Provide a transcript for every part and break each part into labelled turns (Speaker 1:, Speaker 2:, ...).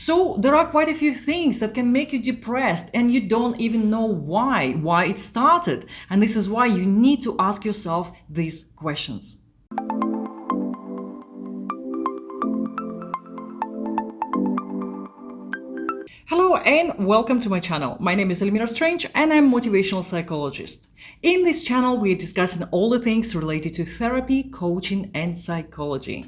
Speaker 1: So there are quite a few things that can make you depressed and you don't even know why it started. And this is why you need to ask yourself these questions. Hello and welcome to my channel. My name is Elmira Strange and I'm a motivational psychologist. In this channel, we are discussing all the things related to therapy, coaching and psychology.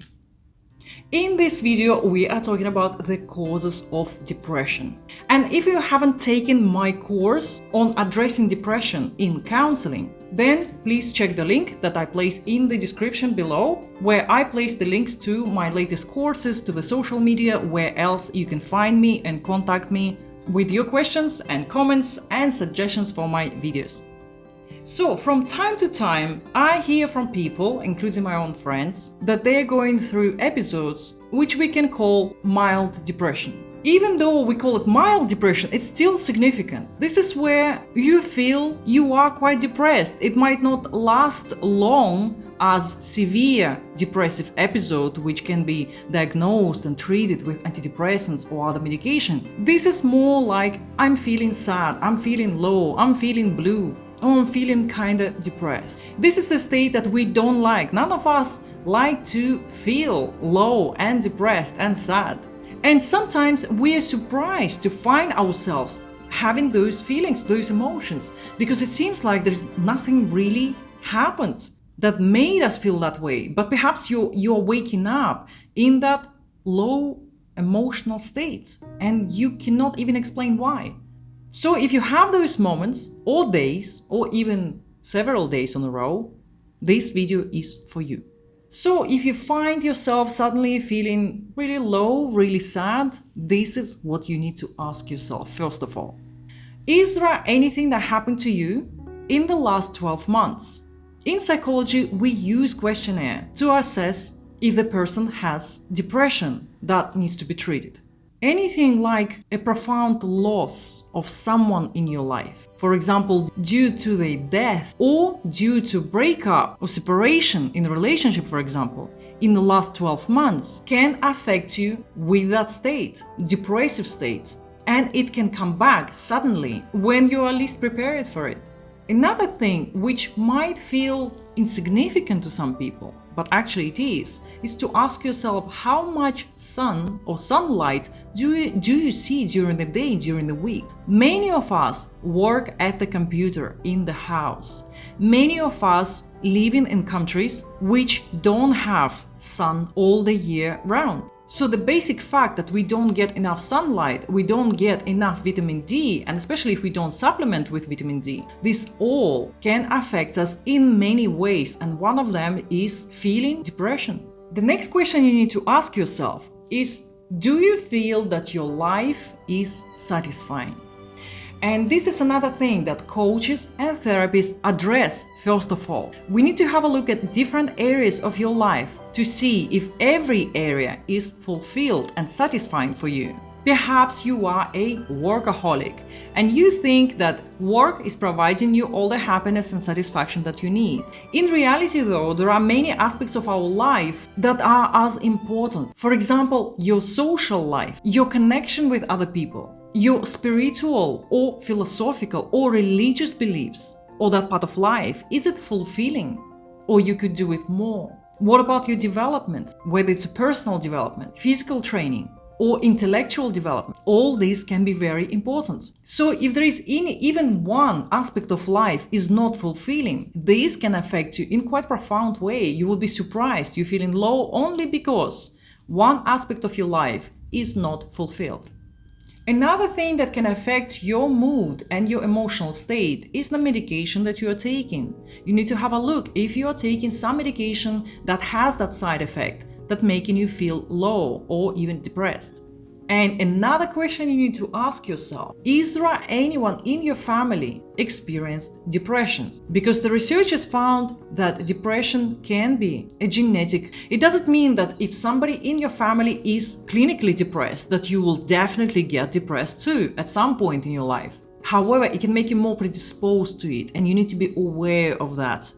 Speaker 1: In this video, we are talking about the causes of depression. And if you haven't taken my course on addressing depression in counseling, then please check the link that I place in the description below, where I place the links to my latest courses, to the social media, where else you can find me and contact me with your questions and comments and suggestions for my videos. So from time to time, I hear from people, including my own friends, that they're going through episodes which we can call mild depression. Even though we call it mild depression, it's still significant. This is where you feel you are quite depressed. It might not last long as severe depressive episode, which can be diagnosed and treated with antidepressants or other medication. This is more like I'm feeling sad, I'm feeling low, I'm feeling blue. Oh, I'm feeling kinda depressed. This is the state that we don't like. None of us like to feel low and depressed and sad. And sometimes we are surprised to find ourselves having those feelings, those emotions, because it seems like there's nothing really happened that made us feel that way. But perhaps you're waking up in that low emotional state and you cannot even explain why. So if you have those moments or days or even several days in a row, this video is for you. So if you find yourself suddenly feeling really low, really sad, this is what you need to ask yourself first of all. Is there anything that happened to you in the last 12 months? In psychology, we use questionnaire to assess if the person has depression that needs to be treated. Anything like a profound loss of someone in your life, for example, due to their death or due to breakup or separation in a relationship, for example, in the last 12 months, can affect you with that state, depressive state, and it can come back suddenly when you are least prepared for it. Another thing which might feel insignificant to some people, but actually it is to ask yourself how much sun or sunlight do you see during the day, during the week. Many of us work at the computer in the house. Many of us living in countries which don't have sun all the year round. So the basic fact that we don't get enough sunlight, we don't get enough vitamin D, and especially if we don't supplement with vitamin D, this all can affect us in many ways, and one of them is feeling depression. The next question you need to ask yourself is, do you feel that your life is satisfying? And this is another thing that coaches and therapists address first of all. We need to have a look at different areas of your life to see if every area is fulfilled and satisfying for you. Perhaps you are a workaholic and you think that work is providing you all the happiness and satisfaction that you need. In reality though, there are many aspects of our life that are as important. For example, your social life, your connection with other people, your spiritual or philosophical or religious beliefs, or that part of life, is it fulfilling? Or you could do it more? What about your development, whether it's a personal development, physical training, or intellectual development? All these can be very important. So if there is even one aspect of life is not fulfilling, this can affect you in quite profound way. You will be surprised you're feeling low only because one aspect of your life is not fulfilled. Another thing that can affect your mood and your emotional state is the medication that you are taking. You need to have a look if you are taking some medication that has that side effect, that making you feel low or even depressed. And another question you need to ask yourself, is there anyone in your family experienced depression? Because the research has found that depression can be a genetic. It doesn't mean that if somebody in your family is clinically depressed, that you will definitely get depressed too at some point in your life. However, it can make you more predisposed to it, and you need to be aware of that.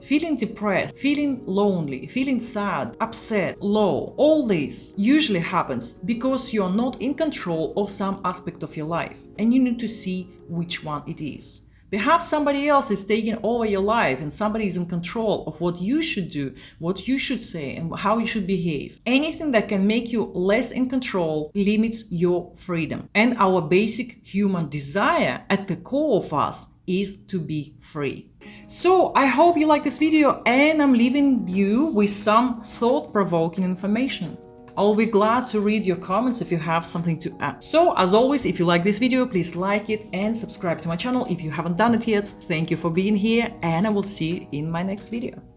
Speaker 1: feeling depressed, feeling lonely, feeling sad, upset, low. All this usually happens because you are not in control of some aspect of your life, and you need to see which one it is. Perhaps somebody else is taking over your life and somebody is in control of what you should do, what you should say, and how you should behave. Anything that can make you less in control limits your freedom. And our basic human desire at the core of us is to be free. So I hope you like this video, and I'm leaving you with some thought-provoking information. I'll be glad to read your comments if you have something to add. So, as always, if you like this video, please like it and subscribe to my channel if you haven't done it yet. Thank you for being here, and I will see you in my next video.